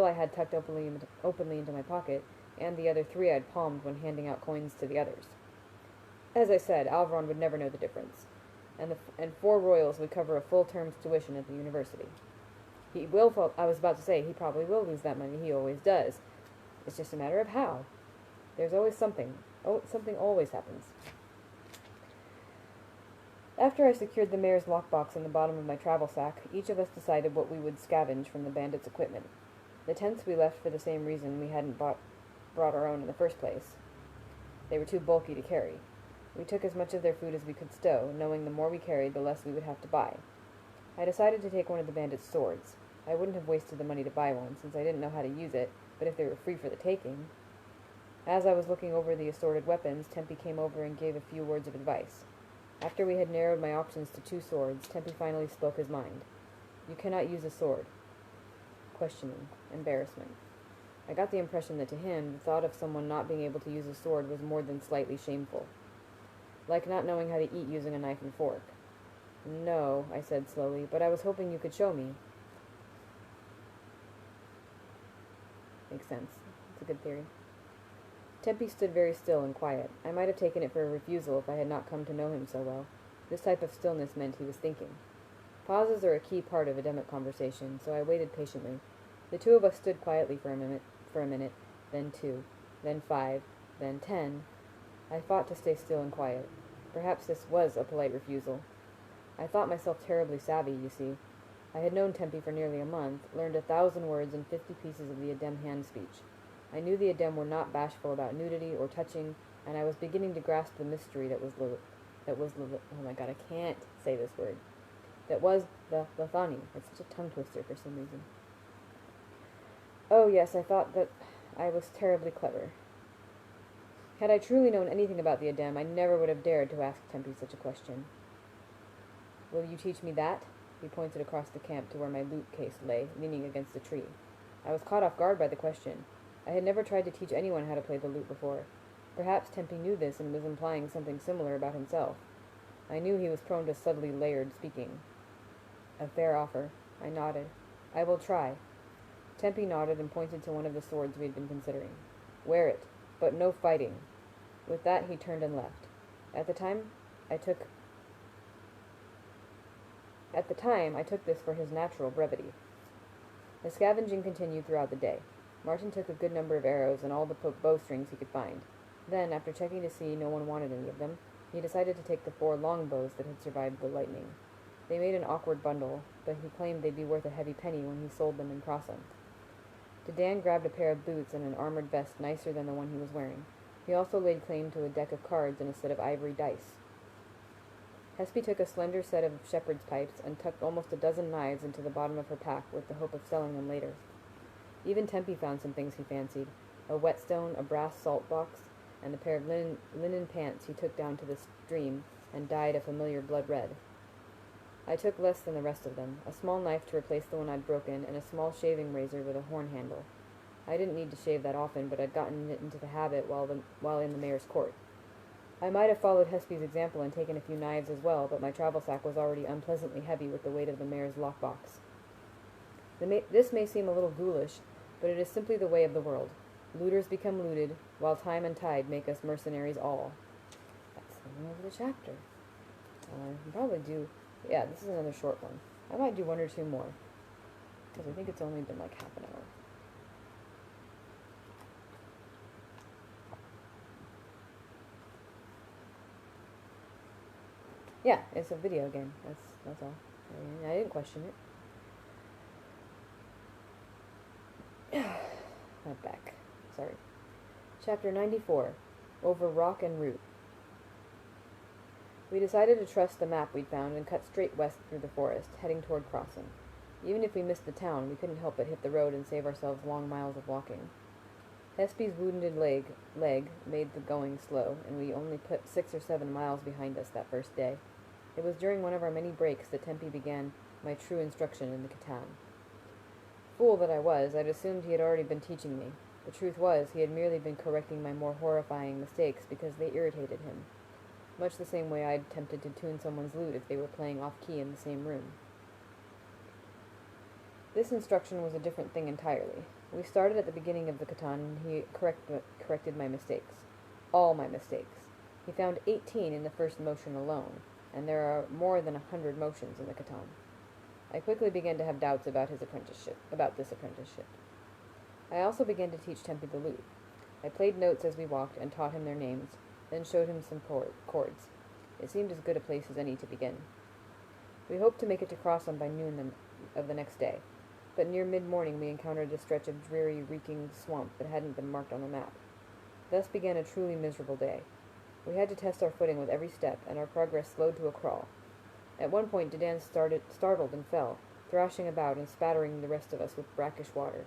Speaker 1: I had tucked openly into my pocket, and the other 3 I'd palmed when handing out coins to the others. As I said, Alvaron would never know the difference, and 4 royals would cover a full term's tuition at the university. He probably will lose that money. He always does. It's just a matter of how. There's always something. Something always happens. After I secured the mayor's lockbox in the bottom of my travel sack, each of us decided what we would scavenge from the bandits' equipment. The tents we left for the same reason we hadn't brought our own in the first place. They were too bulky to carry. We took as much of their food as we could stow, knowing the more we carried, the less we would have to buy. I decided to take one of the bandits' swords. I wouldn't have wasted the money to buy one, since I didn't know how to use it, but if they were free for the taking. As I was looking over the assorted weapons, Tempe came over and gave a few words of advice. After we had narrowed my options to 2 swords, Tempe finally spoke his mind. "You cannot use a sword." Questioning. Embarrassment. I got the impression that to him, the thought of someone not being able to use a sword was more than slightly shameful. Like not knowing how to eat using a knife and fork. "No," I said slowly, "but I was hoping you could show me." Makes sense. It's a good theory. Tempe stood very still and quiet. I might have taken it for a refusal if I had not come to know him so well. This type of stillness meant he was thinking. Pauses are a key part of Ademic conversation, so I waited patiently. The 2 of us stood quietly for a minute, then 2, then 5, then 10. I fought to stay still and quiet. Perhaps this was a polite refusal. I thought myself terribly savvy, you see. I had known Tempe for nearly a month, learned 1,000 words and 50 pieces of the Adem hand speech. I knew the Adem were not bashful about nudity or touching, and I was beginning to grasp the mystery that was oh my god, I can't say this word. That was the Lethani. It's such a tongue twister for some reason. Oh yes, I thought that I was terribly clever. Had I truly known anything about the Adem, I never would have dared to ask Tempe such a question. Will you teach me that? He pointed across the camp to where my loot case lay, leaning against a tree. I was caught off guard by the question. I had never tried to teach anyone how to play the lute before. Perhaps Tempe knew this and was implying something similar about himself. I knew he was prone to subtly layered speaking. A fair offer. I nodded. I will try. Tempe nodded and pointed to one of the swords we had been considering. Wear it, but no fighting. With that he turned and left. At the time, I took this for his natural brevity. The scavenging continued throughout the day. Martin took a good number of arrows and all the bowstrings he could find. Then, after checking to see no one wanted any of them, he decided to take the 4 long bows that had survived the lightning. They made an awkward bundle, but he claimed they'd be worth a heavy penny when he sold them in Crossland. Dedan grabbed a pair of boots and an armored vest nicer than the one he was wearing. He also laid claim to a deck of cards and a set of ivory dice. Hespe took a slender set of shepherd's pipes and tucked almost a dozen knives into the bottom of her pack with the hope of selling them later. Even Tempe found some things he fancied, a whetstone, a brass salt box, and a pair of linen pants he took down to the stream and dyed a familiar blood red. I took less than the rest of them, a small knife to replace the one I'd broken, and a small shaving razor with a horn handle. I didn't need to shave that often, but I'd gotten it into the habit while in the mayor's court. I might have followed Hespe's example and taken a few knives as well, but my travel sack was already unpleasantly heavy with the weight of the mayor's lockbox. This may seem a little ghoulish, but it is simply the way of the world. Looters become looted, while time and tide make us mercenaries all. That's the name of the chapter. I can probably do... Yeah, this is another short one. I might do 1 or 2 more, because I think it's only been like half an hour. Yeah, it's a video game. That's all. I didn't question it. My back. Sorry. Chapter 94. Over Rock and Root. We decided to trust the map we'd found and cut straight west through the forest, heading toward Crossland. Even if we missed the town, we couldn't help but hit the road and save ourselves long miles of walking. Hespe's wounded leg made the going slow, and we only put 6 or 7 miles behind us that first day. It was during one of our many breaks that Tempe began my true instruction in the Khitan. Fool that I was, I'd assumed he had already been teaching me. The truth was, he had merely been correcting my more horrifying mistakes because they irritated him, much the same way I'd attempted to tune someone's lute if they were playing off-key in the same room. This instruction was a different thing entirely. We started at the beginning of the Khitan, and he corrected my mistakes. All my mistakes. He found 18 in the first motion alone, and there are more than 100 motions in the Khitan. I quickly began to have doubts about this apprenticeship. I also began to teach Tempe the lute. I played notes as we walked and taught him their names, then showed him some chords. It seemed as good a place as any to begin. We hoped to make it to Crossland by noon of the next day, but near mid-morning we encountered a stretch of dreary, reeking swamp that hadn't been marked on the map. Thus began a truly miserable day. We had to test our footing with every step, and our progress slowed to a crawl. At one point Dedan startled and fell, thrashing about and spattering the rest of us with brackish water.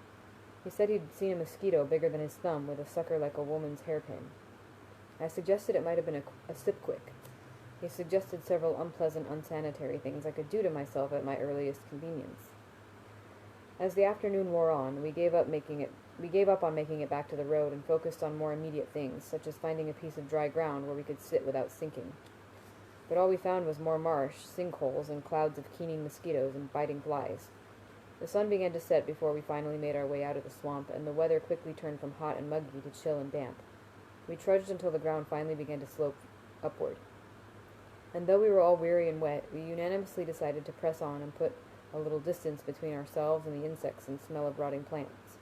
Speaker 1: He said he'd seen a mosquito bigger than his thumb with a sucker like a woman's hairpin. I suggested it might have been a sipquick. He suggested several unpleasant, unsanitary things I could do to myself at my earliest convenience. As the afternoon wore on, we gave up on making it back to the road and focused on more immediate things, such as finding a piece of dry ground where we could sit without sinking. But all we found was more marsh, sinkholes, and clouds of keening mosquitoes and biting flies. The sun began to set before we finally made our way out of the swamp, and the weather quickly turned from hot and muggy to chill and damp. We trudged until the ground finally began to slope upward. And though we were all weary and wet, we unanimously decided to press on and put a little distance between ourselves and the insects and smell of rotting plants.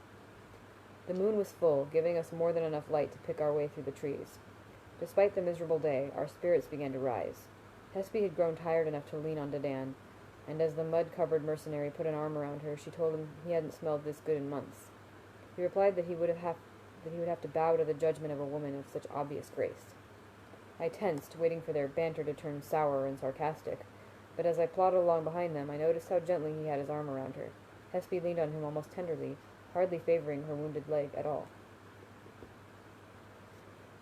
Speaker 1: The moon was full, giving us more than enough light to pick our way through the trees. Despite the miserable day, our spirits began to rise. Hespe had grown tired enough to lean on Dedan, and as the mud-covered mercenary put an arm around her, she told him he hadn't smelled this good in months. He replied that he would have to bow to the judgment of a woman of such obvious grace. I tensed, waiting for their banter to turn sour and sarcastic, but as I plodded along behind them, I noticed how gently he had his arm around her. Hespe leaned on him almost tenderly, hardly favoring her wounded leg at all.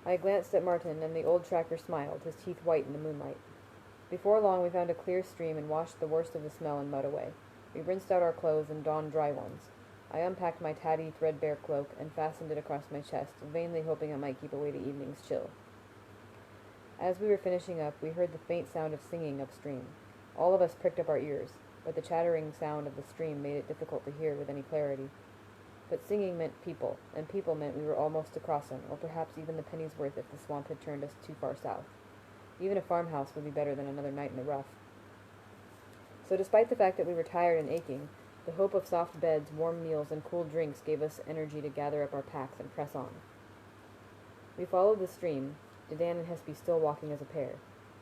Speaker 1: I glanced at Martin, and the old tracker smiled, his teeth white in the moonlight. Before long, we found a clear stream and washed the worst of the smell and mud away. We rinsed out our clothes and donned dry ones. I unpacked my tatty, threadbare cloak and fastened it across my chest, vainly hoping it might keep away the evening's chill. As we were finishing up, we heard the faint sound of singing upstream. All of us pricked up our ears, but the chattering sound of the stream made it difficult to hear with any clarity. But singing meant people, and people meant we were almost to crossing, or perhaps even the penny's worth if the swamp had turned us too far south. Even a farmhouse would be better than another night in the rough. So despite the fact that we were tired and aching, the hope of soft beds, warm meals, and cool drinks gave us energy to gather up our packs and press on. We followed the stream, Dedan and Hespe still walking as a pair.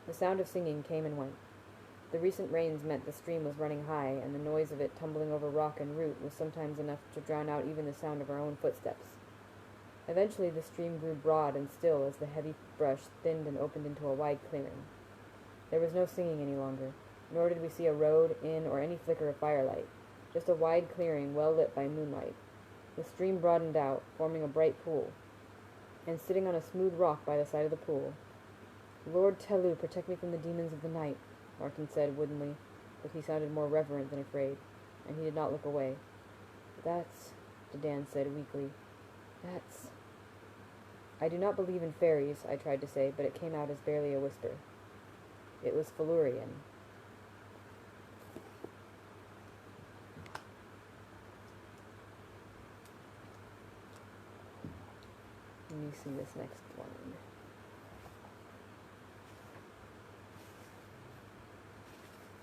Speaker 1: The sound of singing came and went. The recent rains meant the stream was running high, and the noise of it tumbling over rock and root was sometimes enough to drown out even the sound of our own footsteps. Eventually the stream grew broad and still as the heavy brush thinned and opened into a wide clearing. There was no singing any longer, nor did we see a road, inn, or any flicker of firelight, just a wide clearing well lit by moonlight. The stream broadened out, forming a bright pool, and sitting on a smooth rock by the side of the pool. "Lord Telu, protect me from the demons of the night," Martin said woodenly, but he sounded more reverent than afraid, and he did not look away. "That's," Dedan said weakly, "that's—" "I do not believe in fairies," I tried to say, but it came out as barely a whisper. It was Felurian. Let me see this next one.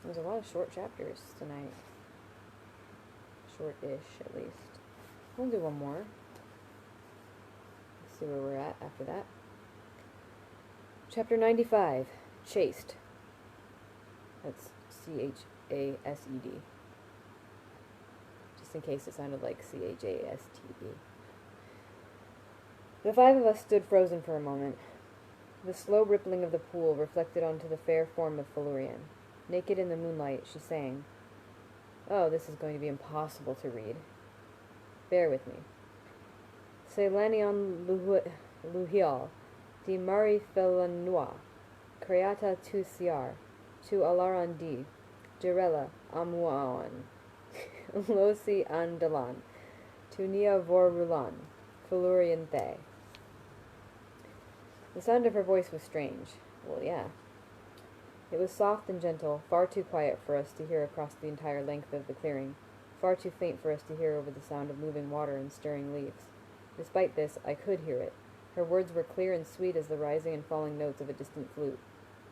Speaker 1: There's a lot of short chapters tonight. Short-ish, at least. We'll do one more. Let's see where we're at after that. Chapter 95, Chased. That's C-H-A-S-E-D. Just in case it sounded like C-H-A-S-T-E. The five of us stood frozen for a moment. The slow rippling of the pool reflected onto the fair form of Felurian. Naked in the moonlight, she sang. Oh, this is going to be impossible to read. Bear with me. Seilanion Luhial, di Mari Felanua, Creata tu Siar, tu Alaran di, Jirella Amuaon, Losi Andalan, tu Nia Vorulan, Felurian Thay. The sound of her voice was strange. Well, yeah. It was soft and gentle, far too quiet for us to hear across the entire length of the clearing, far too faint for us to hear over the sound of moving water and stirring leaves. Despite this, I could hear it. Her words were clear and sweet as the rising and falling notes of a distant flute.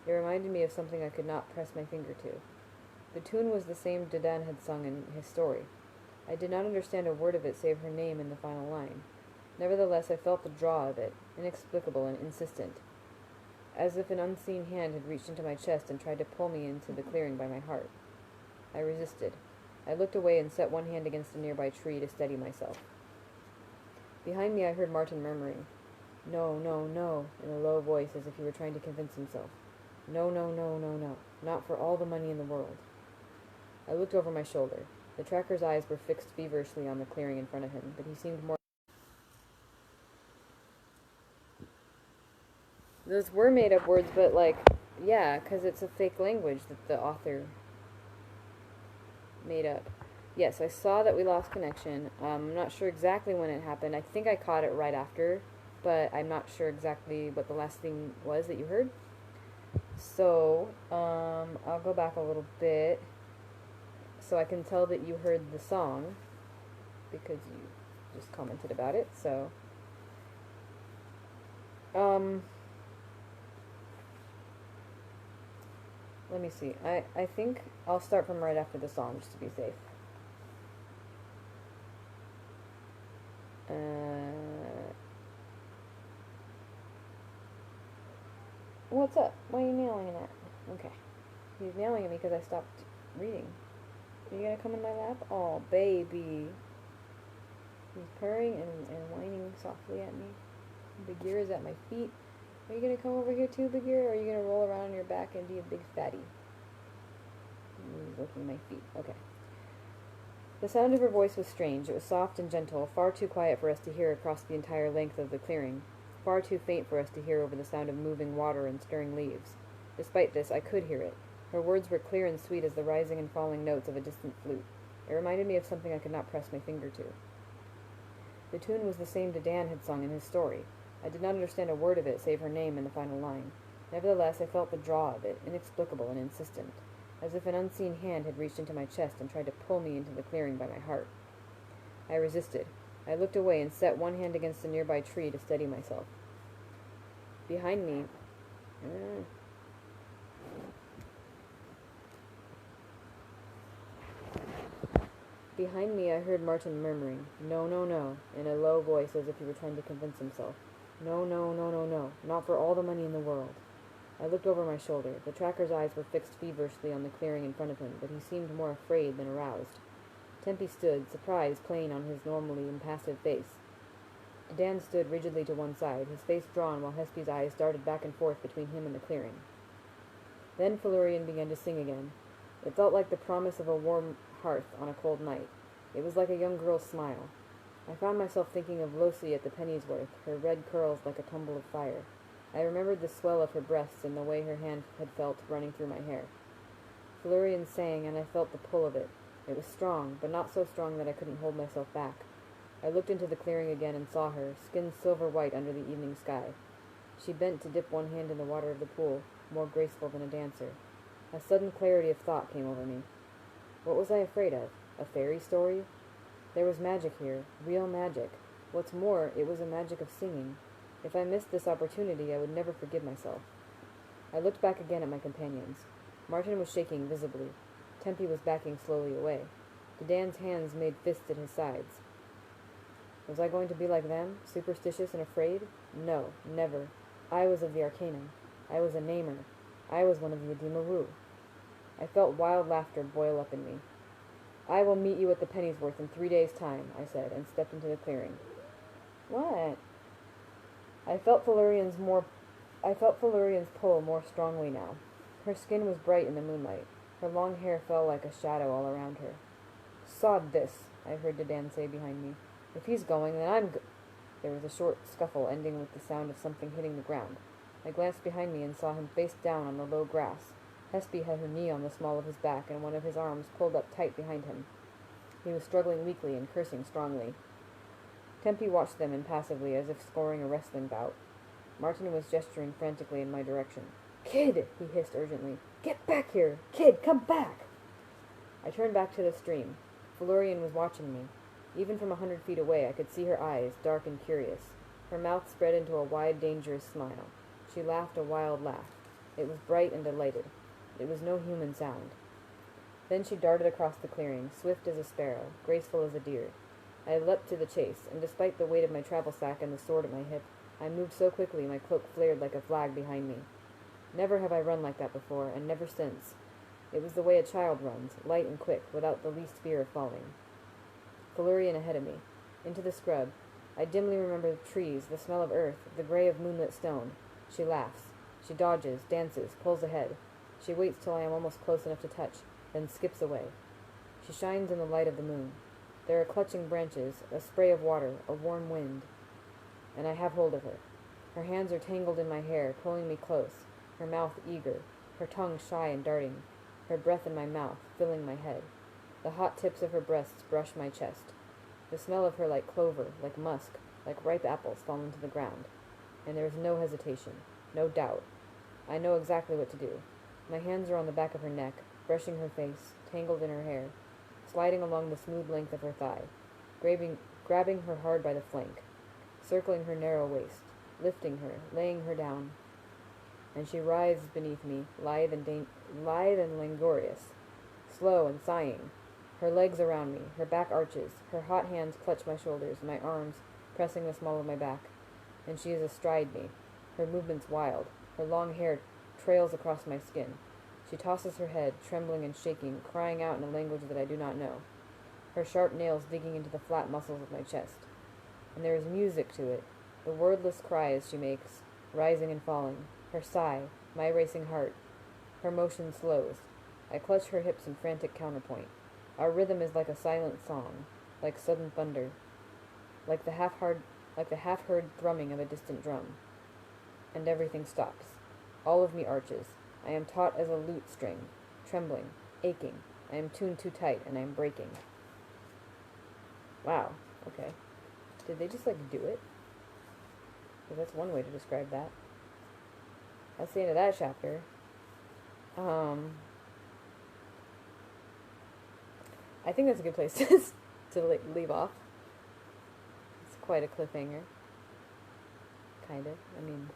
Speaker 1: It reminded me of something I could not press my finger to. The tune was the same Dedan had sung in his story. I did not understand a word of it save her name in the final line. Nevertheless, I felt the draw of it, inexplicable and insistent, as if an unseen hand had reached into my chest and tried to pull me into the clearing by my heart. I resisted. I looked away and set one hand against a nearby tree to steady myself. Behind me I heard Martin murmuring, "No, no, no," in a low voice as if he were trying to convince himself. "No, no, no, no, no. Not for all the money in the world." I looked over my shoulder. The tracker's eyes were fixed feverishly on the clearing in front of him, but he seemed more... Those were made-up words, but, yeah, because it's a fake language that the author made up. Yes, I saw that we lost connection. I'm not sure exactly when it happened. I think I caught it right after, but I'm not sure exactly what the last thing was that you heard. So, I'll go back a little bit so I can tell that you heard the song, because you just commented about it, so... Let me see. I think I'll start from right after the song, just to be safe. What's up? Why are you meowing at? Okay. He's meowing at me because I stopped reading. Are you gonna come in my lap? Oh, baby. He's purring and whining softly at me. Bagheera is at my feet. Are you gonna come over here too, Bagheera, or are you gonna roll around on your back and be a big fatty? He's licking my feet. Okay. The sound of her voice was strange. It was soft and gentle, far too quiet for us to hear across the entire length of the clearing, far too faint for us to hear over the sound of moving water and stirring leaves. Despite this, I could hear it. Her words were clear and sweet as the rising and falling notes of a distant flute. It reminded me of something I could not press my finger to. The tune was the same Dadan had sung in his story. I did not understand a word of it save her name in the final line. Nevertheless, I felt the draw of it, inexplicable and insistent, as if an unseen hand had reached into my chest and tried to pull me into the clearing by my heart. I resisted. I looked away and set one hand against a nearby tree to steady myself. Behind me... Behind me I heard Martin murmuring, "No, no, no," in a low voice as if he were trying to convince himself. "No, no, no, no, no, not for all the money in the world." I looked over my shoulder. The tracker's eyes were fixed feverishly on the clearing in front of him, but he seemed more afraid than aroused. Tempi stood, surprise plain on his normally impassive face. Dan stood rigidly to one side, his face drawn while Hespi's eyes darted back and forth between him and the clearing. Then Felurian began to sing again. It felt like the promise of a warm hearth on a cold night. It was like a young girl's smile. I found myself thinking of Losi at the Pennyworth, her red curls like a tumble of fire. I remembered the swell of her breasts and the way her hand had felt running through my hair. Felurian sang, and I felt the pull of it. It was strong, but not so strong that I couldn't hold myself back. I looked into the clearing again and saw her, skin silver white under the evening sky. She bent to dip one hand in the water of the pool, more graceful than a dancer. A sudden clarity of thought came over me. What was I afraid of? A fairy story? There was magic here, real magic. What's more, it was a magic of singing. If I missed this opportunity, I would never forgive myself. I looked back again at my companions. Martin was shaking visibly. Tempi was backing slowly away. Dadan's hands made fists at his sides. Was I going to be like them, superstitious and afraid? No, never. I was of the Arcanum. I was a namer. I was one of the Adima Wu. I felt wild laughter boil up in me. "I will meet you at the Pennyworth in 3 days' time," I said, and stepped into the clearing. What? I felt Felurian's pull more strongly now. Her skin was bright in the moonlight. Her long hair fell like a shadow all around her. "Sod this," I heard Dadan say behind me. "If he's going, then I'm There was a short scuffle ending with the sound of something hitting the ground. I glanced behind me and saw him face down on the low grass. Hespi had her knee on the small of his back and one of his arms pulled up tight behind him. He was struggling weakly and cursing strongly. Tempi watched them impassively as if scoring a wrestling bout. Martin was gesturing frantically in my direction. "Kid!" he hissed urgently. "Get back here! Kid, come back!" I turned back to the stream. Felurian was watching me. Even from 100 feet away I could see her eyes, dark and curious. Her mouth spread into a wide, dangerous smile. She laughed a wild laugh. It was bright and delighted. It was no human sound. Then she darted across the clearing, swift as a sparrow, graceful as a deer. I leapt to the chase, and despite the weight of my travel sack and the sword at my hip, I moved so quickly my cloak flared like a flag behind me. Never have I run like that before, and never since. It was the way a child runs, light and quick, without the least fear of falling. Felurian ahead of me. Into the scrub. I dimly remember the trees, the smell of earth, the gray of moonlit stone. She laughs. She dodges, dances, pulls ahead. She waits till I am almost close enough to touch, then skips away. She shines in the light of the moon. There are clutching branches, a spray of water, a warm wind. And I have hold of her. Her hands are tangled in my hair, pulling me close, her mouth eager, her tongue shy and darting, her breath in my mouth, filling my head. The hot tips of her breasts brush my chest. The smell of her like clover, like musk, like ripe apples fallen to the ground. And there is no hesitation, no doubt. I know exactly what to do. My hands are on the back of her neck, brushing her face, tangled in her hair, sliding along the smooth length of her thigh, grabbing her hard by the flank, circling her narrow waist, lifting her, laying her down. And she writhes beneath me, lithe and languorous, slow and sighing. Her legs around me, her back arches, her hot hands clutch my shoulders, my arms pressing the small of my back, and she is astride me, her movements wild. Her long hair trails across my skin. She tosses her head, trembling and shaking, crying out in a language that I do not know. Her sharp nails digging into the flat muscles of my chest. And there is music to it, the wordless cries she makes, rising and falling, her sigh, my racing heart. Her motion slows. I clutch her hips in frantic counterpoint. Our rhythm is like a silent song, like sudden thunder, like the half-heard thrumming of a distant drum. And everything stops. All of me arches. I am taut as a lute string, trembling, aching. I am tuned too tight, and I am breaking. Wow. Okay. Did they just, do it? Because that's one way to describe that. That's the end of that chapter. I think that's a good place to leave off. It's quite a cliffhanger. Kind of. I mean,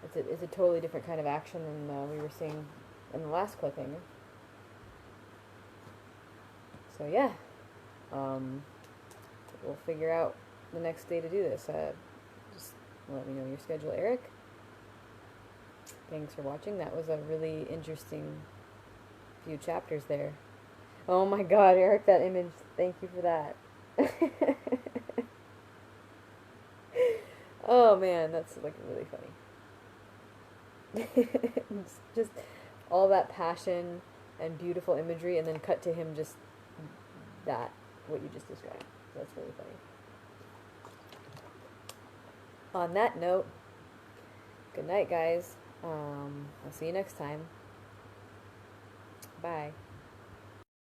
Speaker 1: it's a totally different kind of action than we were seeing in the last cliffhanger. So yeah, we'll figure out the next day to do this. Just let me know your schedule, Eric. Thanks for watching. That was a really interesting few chapters there. Oh my god, Eric, that image. Thank you for that. Oh man, that's really funny. Just all that passion and beautiful imagery, and then cut to him just what you just described. That's really funny. On that note, good night, guys. I'll see you next time. Bye.